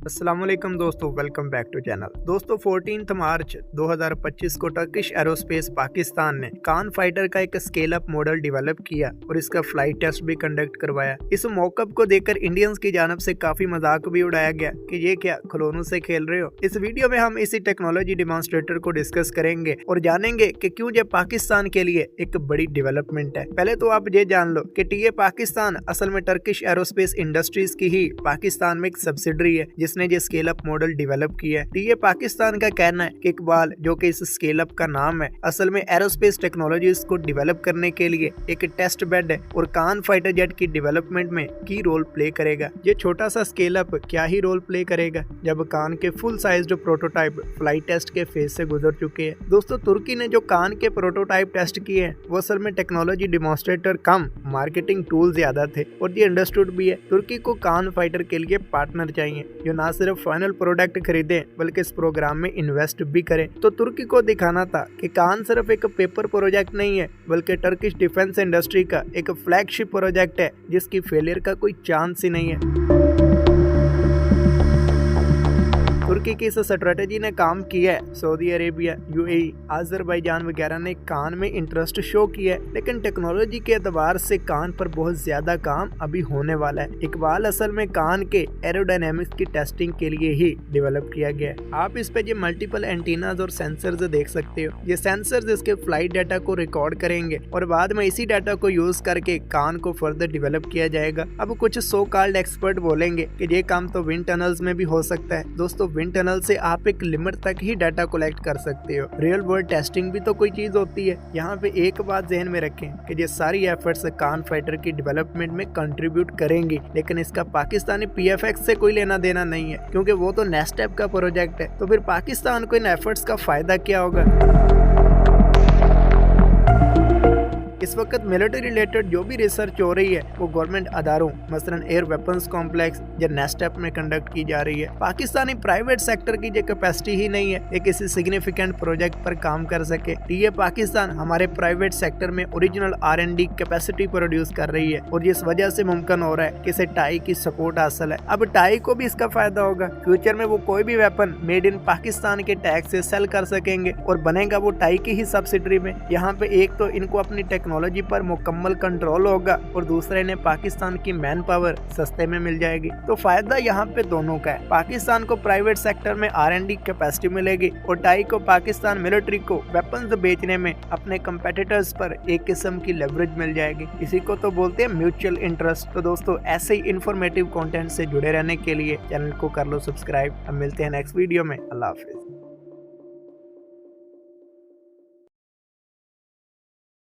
अस्सलाम वालेकुम दोस्तों, वेलकम बैक टू चैनल। दोस्तों 14 मार्च 2025 को टर्किश एरोस्पेस पाकिस्तान ने कान फाइटर का एक स्केल अप मॉडल डेवलप किया और इसका फ्लाइट टेस्ट भी कंडक्ट करवाया। इस मौकअप को देखकर इंडियंस की जानब से काफी मजाक भी उड़ाया गया कि ये क्या खिलौनों से खेल रहे हो। इस वीडियो में हम इसी टेक्नोलॉजी डेमोन्स्ट्रेटर को डिस्कस करेंगे और जानेंगे कि क्यों ये पाकिस्तान के लिए एक बड़ी डेवलपमेंट है। पहले तो आप ये जान लो कि टीए पाकिस्तान असल में टर्किश एरोस्पेस इंडस्ट्रीज की ही पाकिस्तान में एक सब्सिडरी है जिसने ये स्केल अप मॉडल डेवलप किया है। टीए पाकिस्तान का कहना है कि इकबाल, जो कि इस स्केल अप का नाम है, असल में एरोस्पेस टेक्नोलॉजीज को डेवलप करने के लिए एक टेस्ट बेड है और कान फाइटर जेट की डेवलपमेंट में की रोल प्ले करेगा। ये छोटा सा स्केल अप क्या ही रोल प्ले करेगा जब कान के full size prototype flight test के फेज से गुजर चुके हैं। दोस्तों तुर्की ने जो कान के प्रोटोटाइप टेस्ट किए हैं वो असल में टेक्नोलॉजी डेमोन्स्ट्रेटर कम मार्केटिंग टूल ज्यादा थे और ये अंडरस्टूड भी है। तुर्की को कान फाइटर के लिए पार्टनर चाहिए जो ना सिर्फ फाइनल प्रोडक्ट खरीदे बल्कि इस प्रोग्राम में इन्वेस्ट भी करें। तो तुर्की को दिखाना था कि कान सिर्फ एक पेपर प्रोजेक्ट नहीं है बल्कि टर्किश डिफेंस इंडस्ट्री का एक फ्लैगशिप प्रोजेक्ट है जिसकी फेलियर का कोई चांस ही नहीं है। तुर्की की इस स्ट्रेटेजी ने काम किया है। सऊदी अरेबिया, यूएई, अजरबैजान वगैरह ने कान में इंटरेस्ट शो किया है, लेकिन टेक्नोलॉजी के एतबार से कान पर बहुत ज्यादा काम अभी होने वाला है। इकबाल असल में कान के एरोडायनेमिक्स की टेस्टिंग के लिए ही डेवलप किया गया है। आप इस पे ये मल्टीपल एंटीनाज और सेंसर्स देख सकते हो। ये सेंसर्स इसके फ्लाइट डाटा को रिकॉर्ड करेंगे और बाद में इसी डाटा को यूज करके कान को फर्दर डेवलप किया जाएगा। अब कुछ सो कॉल्ड एक्सपर्ट बोलेंगे कि ये काम तो विंड टनल्स में भी हो सकता है। दोस्तों विंड टनल से आप एक लिमिट तक ही डाटा कलेक्ट कर सकते हो। रियल वर्ल्ड टेस्टिंग भी तो कोई चीज होती है। यहाँ पे एक बात ध्यान में रखें कि ये सारी एफर्ट्स कान फाइटर की डेवलपमेंट में कंट्रीब्यूट करेंगी, लेकिन इसका पाकिस्तानी पीएफएक्स से कोई लेना देना नहीं है क्योंकि वो तो नेस्टेप का प्रोजेक्ट है। तो फिर पाकिस्तान को इन एफर्ट्स का फायदा क्या होगा? इस वक्त मिलिट्री रिलेटेड जो भी रिसर्च हो रही है वो गवर्नमेंट अदारों मसलन एयर वेपन्स कॉम्प्लेक्स या नेस्टेप में कंडक्ट की जा रही है। पाकिस्तानी प्राइवेट सेक्टर की जो कैपेसिटी ही नहीं है ये किसी सिग्निफिकेंट प्रोजेक्ट पर काम कर सके। टीए पाकिस्तान हमारे प्राइवेट सेक्टर में ओरिजिनल R&D कैपेसिटी प्रोड्यूस कर रही है और जिस वजह से मुमकिन हो रहा है कि इसे टाई की सपोर्ट हासिल है। अब टाई को भी इसका फायदा होगा। फ्यूचर में वो कोई भी वेपन मेड इन पाकिस्तान के टैग से सेल कर सकेंगे और बनेगा वो टाई की ही सब्सिडरी में। यहाँ पे एक तो इनको अपनी टेक्नोलॉजी पर मुकम्मल कंट्रोल होगा और दूसरे ने पाकिस्तान की मैन पावर सस्ते में मिल जाएगी। तो फायदा यहाँ पे दोनों का है। पाकिस्तान को प्राइवेट सेक्टर में R&D कैपेसिटी मिलेगी और टाई को पाकिस्तान मिलिट्री को वेपन्स बेचने में अपने कंपेटिटर्स पर एक किस्म की लेवरेज मिल जाएगी। इसी को तो बोलते हैं म्यूचुअल इंटरेस्ट। तो दोस्तों ऐसे ही इंफॉर्मेटिव कंटेंट से जुड़े रहने के लिए चैनल को कर लो सब्सक्राइब। अब मिलते हैं नेक्स्ट वीडियो में। अल्लाह हाफिज।